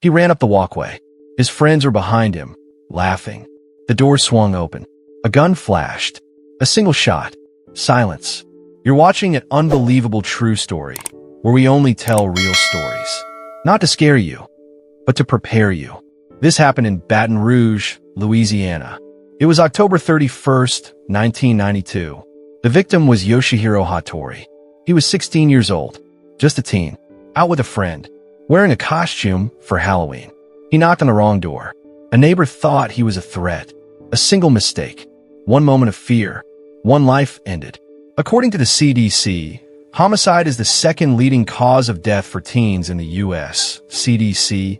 He ran up the walkway. His friends were behind him, laughing. The door swung open. A gun flashed. A single shot. Silence. You're watching an unbelievable true story, where we only tell real stories. Not to scare you, but to prepare you. This happened in Baton Rouge, Louisiana. It was October 31st, 1992. The victim was Yoshihiro Hattori. He was 16 years old, just a teen, out with a friend, wearing a costume for Halloween. He knocked on the wrong door. A neighbor thought he was a threat. A single mistake. One moment of fear. One life ended. According to the CDC, homicide is the second leading cause of death for teens in the U.S. CDC,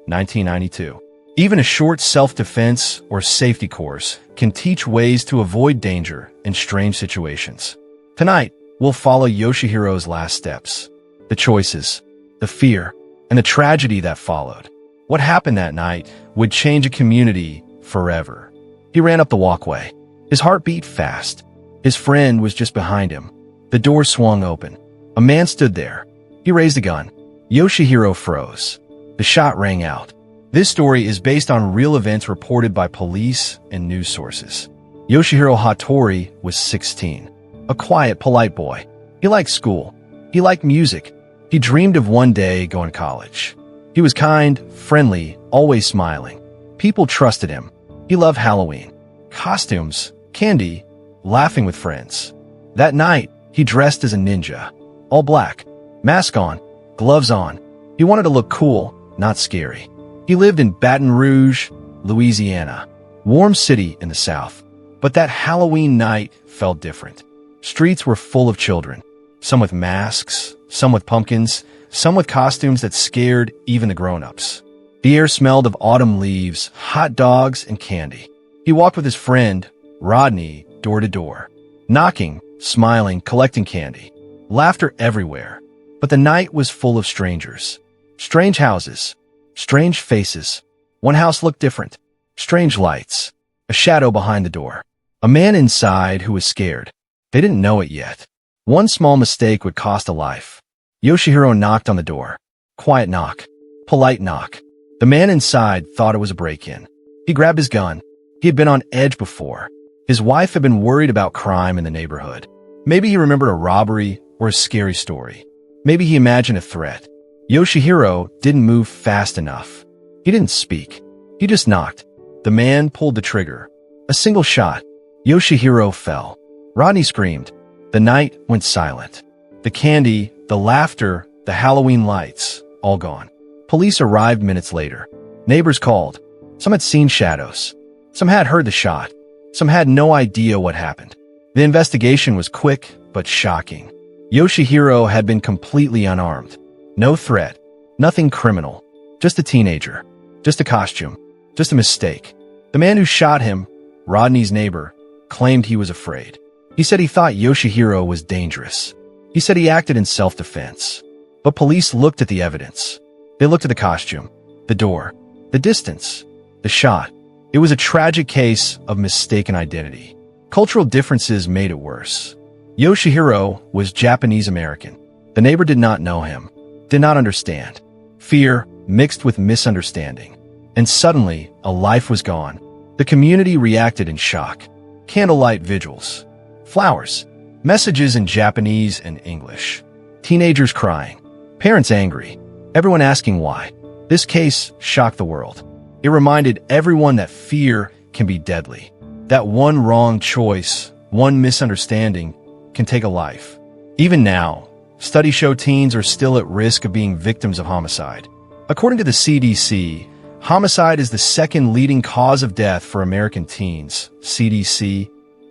1992. Even a short self-defense or safety course can teach ways to avoid danger in strange situations. Tonight, we'll follow Yoshihiro's last steps, the choices, the fear, and the tragedy that followed. What happened that night would change a community forever. He ran up the walkway. His heart beat fast. His friend was just behind him. The door swung open. A man stood there. He raised a gun. Yoshihiro froze. The shot rang out. This story is based on real events reported by police and news sources. Yoshihiro Hattori was 16. A quiet, polite boy. He liked school. He liked music. He dreamed of one day going to college. He was kind, friendly, always smiling. People trusted him. He loved Halloween. Costumes, candy, laughing with friends. That night, he dressed as a ninja. All black. Mask on. Gloves on. He wanted to look cool, not scary. He lived in Baton Rouge, Louisiana. Warm city in the South. But that Halloween night felt different. Streets were full of children. Some with masks, some with pumpkins, some with costumes that scared even the grown-ups. The air smelled of autumn leaves, hot dogs, and candy. He walked with his friend, Rodney, door to door, knocking, smiling, collecting candy. Laughter everywhere. But the night was full of strangers. Strange houses. Strange faces. One house looked different. Strange lights. A shadow behind the door. A man inside who was scared. They didn't know it yet. One small mistake would cost a life. Yoshihiro knocked on the door. Quiet knock. Polite knock. The man inside thought it was a break-in. He grabbed his gun. He had been on edge before. His wife had been worried about crime in the neighborhood. Maybe he remembered a robbery or a scary story. Maybe he imagined a threat. Yoshihiro didn't move fast enough. He didn't speak. He just knocked. The man pulled the trigger. A single shot. Yoshihiro fell. Rodney screamed. The night went silent. The candy, the laughter, the Halloween lights, all gone. Police arrived minutes later. Neighbors called. Some had seen shadows. Some had heard the shot. Some had no idea what happened. The investigation was quick but shocking. Yoshihiro had been completely unarmed. No threat. Nothing criminal. Just a teenager. Just a costume. Just a mistake. The man who shot him, Rodney's neighbor, claimed he was afraid. He said he thought Yoshihiro was dangerous. He said he acted in self-defense. But police looked at the evidence. They looked at the costume, the door, the distance, the shot. It was a tragic case of mistaken identity. Cultural differences made it worse. Yoshihiro was Japanese-American. The neighbor did not know him, did not understand. Fear mixed with misunderstanding. And suddenly, a life was gone. The community reacted in shock. Candlelight vigils. Flowers. Messages in Japanese and English. Teenagers crying. Parents angry. Everyone asking why. This case shocked the world. It reminded everyone that fear can be deadly. That one wrong choice, one misunderstanding, can take a life. Even now, studies show teens are still at risk of being victims of homicide. According to the CDC, homicide is the second leading cause of death for American teens. CDC,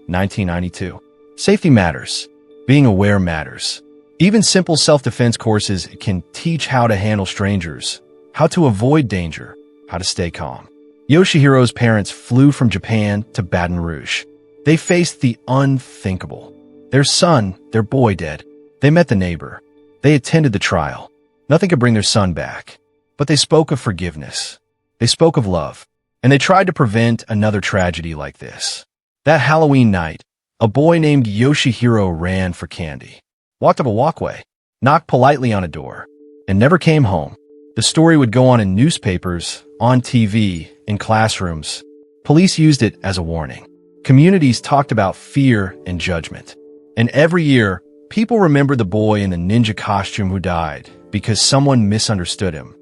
1992. Safety matters. Being aware matters. Even simple self-defense courses can teach how to handle strangers, how to avoid danger, how to stay calm. Yoshihiro's parents flew from Japan to Baton Rouge. They faced the unthinkable. Their son, their boy dead. They met the neighbor. They attended the trial. Nothing could bring their son back. But they spoke of forgiveness. They spoke of love. And they tried to prevent another tragedy like this. That Halloween night, a boy named Yoshihiro ran for candy, walked up a walkway, knocked politely on a door, and never came home. The story would go on in newspapers, on TV, in classrooms. Police used it as a warning. Communities talked about fear and judgment. And every year, people remembered the boy in the ninja costume who died because someone misunderstood him.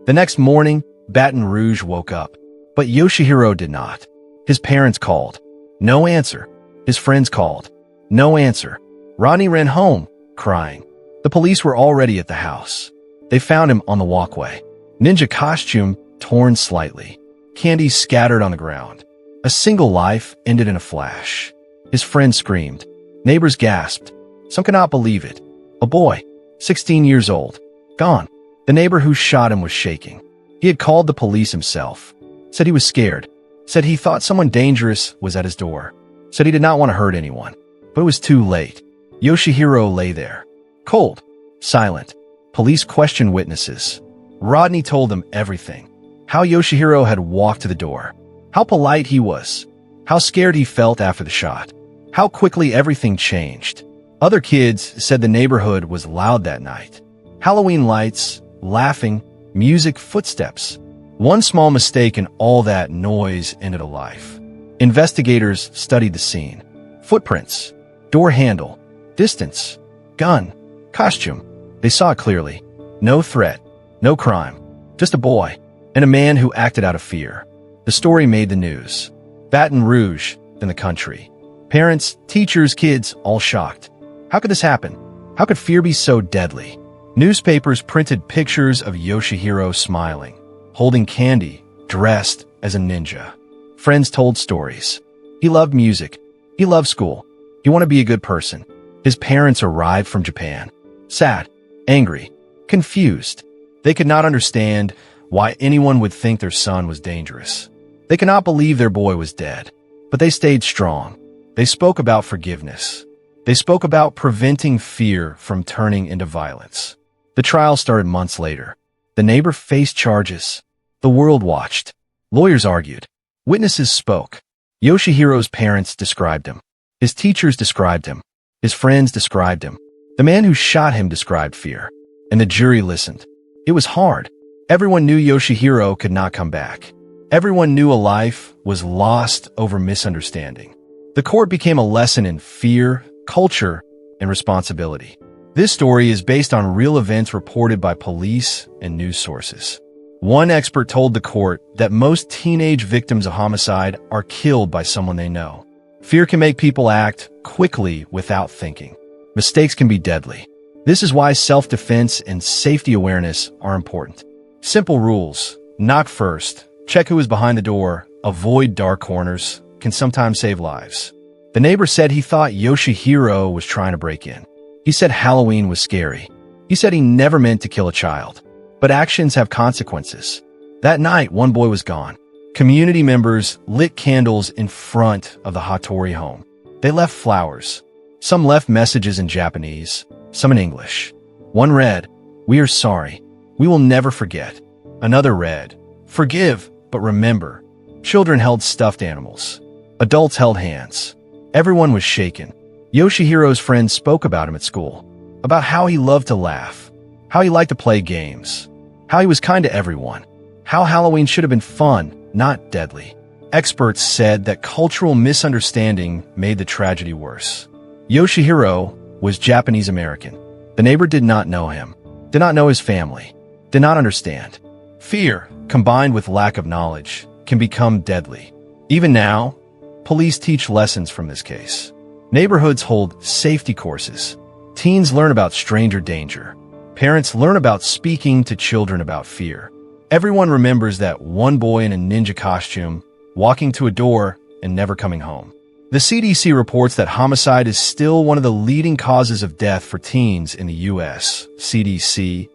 The next morning, Baton Rouge woke up. But Yoshihiro did not. His parents called. No answer. His friends called. No answer. Rodney ran home, crying. The police were already at the house. They found him on the walkway. Ninja costume torn slightly. Candy scattered on the ground. A single life ended in a flash. His friends screamed. Neighbors gasped. Some could not believe it. A boy, 16 years old, gone. The neighbor who shot him was shaking. He had called the police himself. Said he was scared. Said he thought someone dangerous was at his door. Said he did not want to hurt anyone. But it was too late. Yoshihiro lay there. Cold. Silent. Police questioned witnesses. Rodney told them everything. How Yoshihiro had walked to the door. How polite he was. How scared he felt after the shot. How quickly everything changed. Other kids said the neighborhood was loud that night. Halloween lights, laughing, music, footsteps. One small mistake and all that noise ended a life. Investigators studied the scene. Footprints, door handle, distance, gun, costume. They saw it clearly. No threat, no crime, just a boy and a man who acted out of fear. The story made the news. Baton Rouge, then the country. Parents, teachers, kids, all shocked. How could this happen? How could fear be so deadly? Newspapers printed pictures of Yoshihiro smiling, holding candy, dressed as a ninja. Friends told stories. He loved music. He loved school. He wanted to be a good person. His parents arrived from Japan. Sad, angry, confused. They could not understand why anyone would think their son was dangerous. They could not believe their boy was dead. But they stayed strong. They spoke about forgiveness. They spoke about preventing fear from turning into violence. The trial started months later. The neighbor faced charges. The world watched. Lawyers argued. Witnesses spoke. Yoshihiro's parents described him. His teachers described him. His friends described him. The man who shot him described fear. And the jury listened. It was hard. Everyone knew Yoshihiro could not come back. Everyone knew a life was lost over misunderstanding. The court became a lesson in fear, culture, and responsibility. This story is based on real events reported by police and news sources. One expert told the court that most teenage victims of homicide are killed by someone they know. Fear can make people act quickly without thinking. Mistakes can be deadly. This is why self-defense and safety awareness are important. Simple rules: knock first, check who is behind the door, avoid dark corners, can sometimes save lives. The neighbor said he thought Yoshihiro was trying to break in. He said Halloween was scary. He said he never meant to kill a child. But actions have consequences. That night, one boy was gone. Community members lit candles in front of the Hattori home. They left flowers. Some left messages in Japanese, some in English. One read, "We are sorry. We will never forget." Another read, "Forgive, but remember." Children held stuffed animals. Adults held hands. Everyone was shaken. Yoshihiro's friends spoke about him at school, about how he loved to laugh, how he liked to play games, how he was kind to everyone, how Halloween should have been fun, not deadly. Experts said that cultural misunderstanding made the tragedy worse. Yoshihiro was Japanese American. The neighbor did not know him, did not know his family, did not understand. Fear, combined with lack of knowledge, can become deadly. Even now, police teach lessons from this case. Neighborhoods hold safety courses. Teens learn about stranger danger. Parents learn about speaking to children about fear. Everyone remembers that one boy in a ninja costume, walking to a door and never coming home. The CDC reports that homicide is still one of the leading causes of death for teens in the U.S. CDC,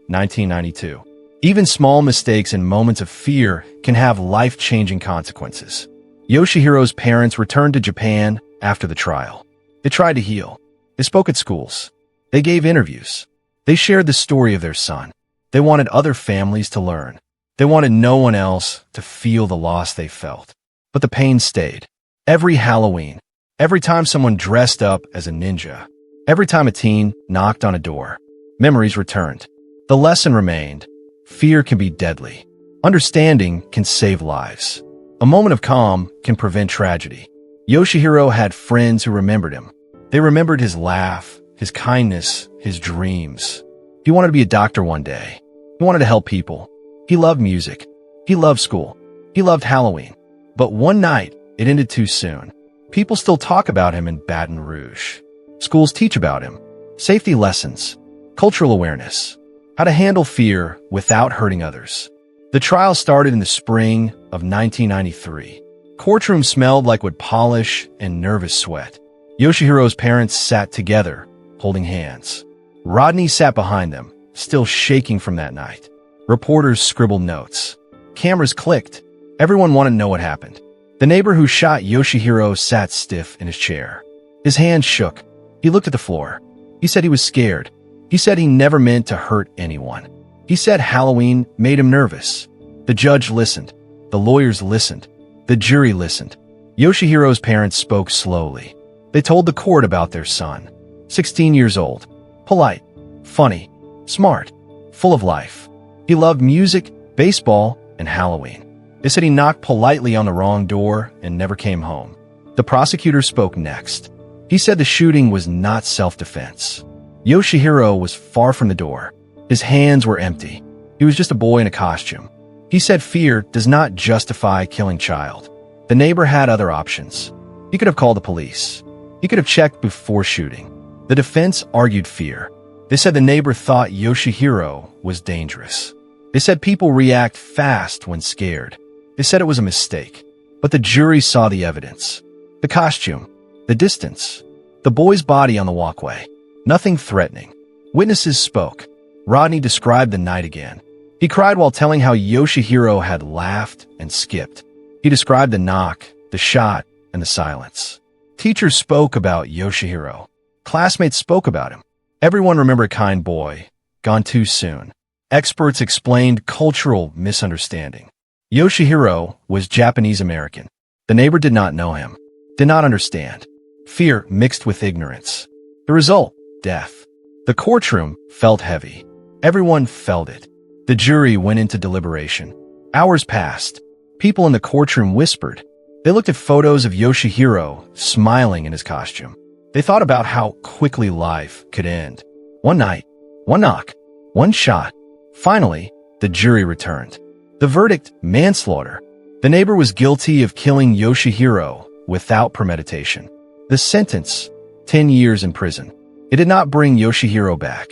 1992. Even small mistakes and moments of fear can have life-changing consequences. Yoshihiro's parents returned to Japan after the trial. They tried to heal. They spoke at schools. They gave interviews. They shared the story of their son. They wanted other families to learn. They wanted no one else to feel the loss they felt. But the pain stayed. Every Halloween, every time someone dressed up as a ninja, every time a teen knocked on a door, memories returned. The lesson remained: fear can be deadly. Understanding can save lives. A moment of calm can prevent tragedy. Yoshihiro had friends who remembered him. They remembered his laugh, his kindness, his dreams. He wanted to be a doctor one day. He wanted to help people. He loved music. He loved school. He loved Halloween. But one night, it ended too soon. People still talk about him in Baton Rouge. Schools teach about him. Safety lessons, cultural awareness, how to handle fear without hurting others. The trial started in the spring of 1993. Courtroom smelled like wood polish and nervous sweat. Yoshihiro's parents sat together, holding hands. Rodney sat behind them, still shaking from that night. Reporters scribbled notes. Cameras clicked. Everyone wanted to know what happened. The neighbor who shot Yoshihiro sat stiff in his chair. His hands shook. He looked at the floor. He said he was scared. He said he never meant to hurt anyone. He said Halloween made him nervous. The judge listened. The lawyers listened. The jury listened. Yoshihiro's parents spoke slowly. They told the court about their son. 16 years old. Polite. Funny. Smart. Full of life. He loved music, baseball, and Halloween. They said he knocked politely on the wrong door and never came home. The prosecutor spoke next. He said the shooting was not self-defense. Yoshihiro was far from the door. His hands were empty. He was just a boy in a costume. He said fear does not justify killing child. The neighbor had other options. He could have called the police. He could have checked before shooting. The defense argued fear. They said the neighbor thought Yoshihiro was dangerous. They said people react fast when scared. They said it was a mistake. But the jury saw the evidence. The costume. The distance. The boy's body on the walkway. Nothing threatening. Witnesses spoke. Rodney described the night again. He cried while telling how Yoshihiro had laughed and skipped. He described the knock, the shot, and the silence. Teachers spoke about Yoshihiro. Classmates spoke about him. Everyone remembered a kind boy, gone too soon. Experts explained cultural misunderstanding. Yoshihiro was Japanese American. The neighbor did not know him, did not understand. Fear mixed with ignorance. The result, death. The courtroom felt heavy. Everyone felt it. The jury went into deliberation. Hours passed. People in the courtroom whispered. They looked at photos of Yoshihiro smiling in his costume. They thought about how quickly life could end. One night, one knock, one shot. Finally, the jury returned. The verdict, manslaughter. The neighbor was guilty of killing Yoshihiro without premeditation. The sentence, 10 years in prison. It did not bring Yoshihiro back.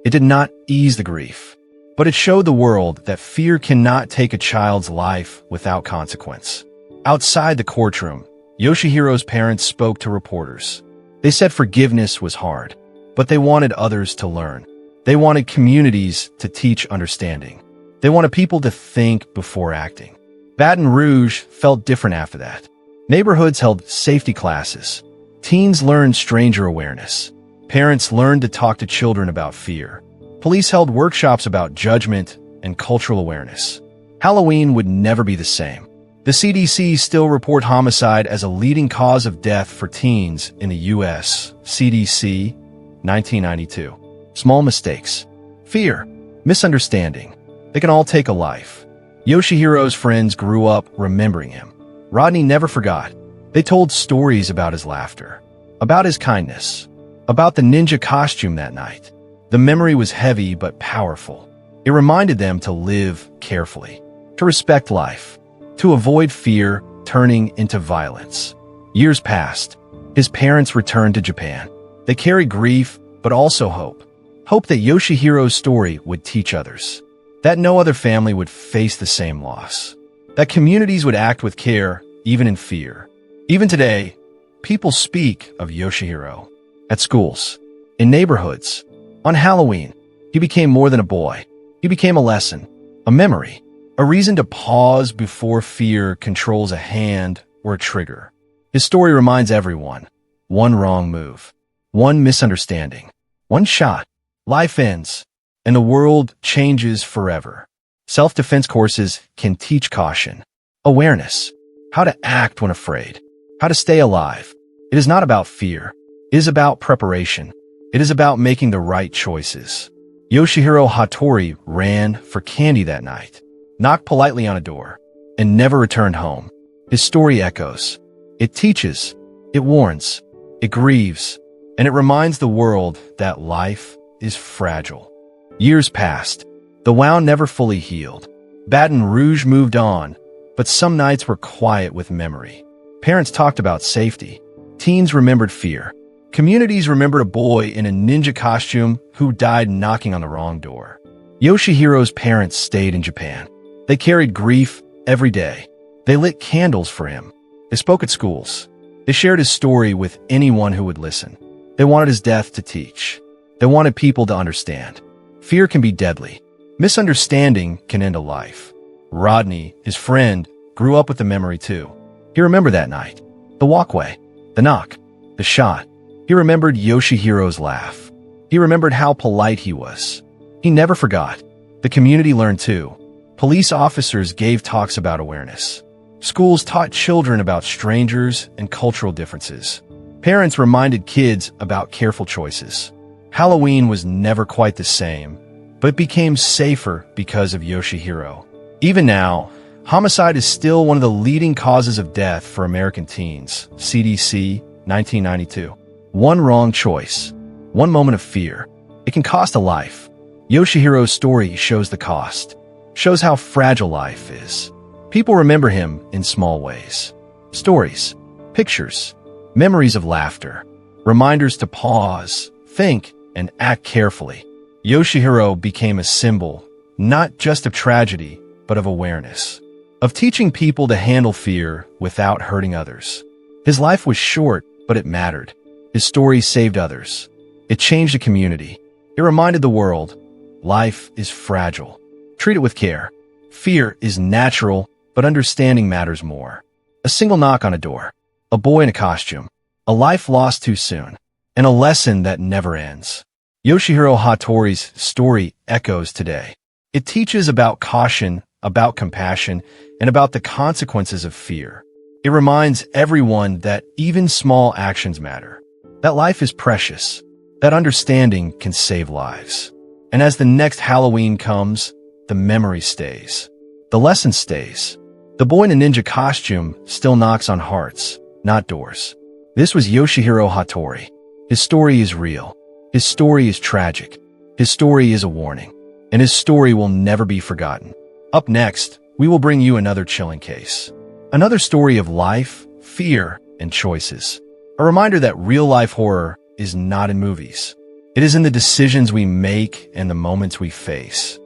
It did not ease the grief. But it showed the world that fear cannot take a child's life without consequence. Outside the courtroom, Yoshihiro's parents spoke to reporters. They said forgiveness was hard, but they wanted others to learn. They wanted communities to teach understanding. They wanted people to think before acting. Baton Rouge felt different after that. Neighborhoods held safety classes. Teens learned stranger awareness. Parents learned to talk to children about fear. Police held workshops about judgment and cultural awareness. Halloween would never be the same. The CDC still report homicide as a leading cause of death for teens in the U.S. CDC, 1992. Small mistakes. Fear. Misunderstanding. They can all take a life. Yoshihiro's friends grew up remembering him. Rodney never forgot. They told stories about his laughter, about his kindness, about the ninja costume that night. The memory was heavy but powerful. It reminded them to live carefully, to respect life, to avoid fear turning into violence. Years passed. His parents returned to Japan. They carried grief, but also hope. Hope that Yoshihiro's story would teach others. That no other family would face the same loss. That communities would act with care, even in fear. Even today, people speak of Yoshihiro. At schools, in neighborhoods, on Halloween, he became more than a boy. He became a lesson, a memory, a reason to pause before fear controls a hand or a trigger. His story reminds everyone, one wrong move, one misunderstanding, one shot, life ends, and the world changes forever. Self-defense courses can teach caution, awareness, how to act when afraid, how to stay alive. It is not about fear. It is about preparation. It is about making the right choices. Yoshihiro Hattori ran for candy that night, knocked politely on a door, and never returned home. His story echoes. It teaches, it warns, it grieves, and it reminds the world that life is fragile. Years passed. The wound never fully healed. Baton Rouge moved on, but some nights were quiet with memory. Parents talked about safety. Teens remembered fear. Communities remembered a boy in a ninja costume who died knocking on the wrong door. Yoshihiro's parents stayed in Japan. They carried grief every day. They lit candles for him. They spoke at schools. They shared his story with anyone who would listen. They wanted his death to teach. They wanted people to understand. Fear can be deadly. Misunderstanding can end a life. Rodney, his friend, grew up with the memory too. He remembered that night. The walkway, the knock, the shot. He remembered Yoshihiro's laugh. He remembered how polite he was. He never forgot. The community learned too. Police officers gave talks about awareness. Schools taught children about strangers and cultural differences. Parents reminded kids about careful choices. Halloween was never quite the same, but became safer because of Yoshihiro. Even now, homicide is still one of the leading causes of death for American teens. CDC, 1992. One wrong choice, one moment of fear, it can cost a life. Yoshihiro's story shows the cost, shows how fragile life is. People remember him in small ways. Stories, pictures, memories of laughter, reminders to pause, think, and act carefully. Yoshihiro became a symbol, not just of tragedy, but of awareness, of teaching people to handle fear without hurting others. His life was short, but it mattered. His story saved others. It changed a community. It reminded the world, life is fragile. Treat it with care. Fear is natural, but understanding matters more. A single knock on a door, a boy in a costume, a life lost too soon, and a lesson that never ends. Yoshihiro Hattori's story echoes today. It teaches about caution, about compassion, and about the consequences of fear. It reminds everyone that even small actions matter, that life is precious, that understanding can save lives. And as the next Halloween comes, the memory stays. The lesson stays. The boy in a ninja costume still knocks on hearts, not doors. This was Yoshihiro Hattori. His story is real. His story is tragic. His story is a warning. And his story will never be forgotten. Up next, we will bring you another chilling case. Another story of life, fear, and choices. A reminder that real-life horror is not in movies. It is in the decisions we make and the moments we face.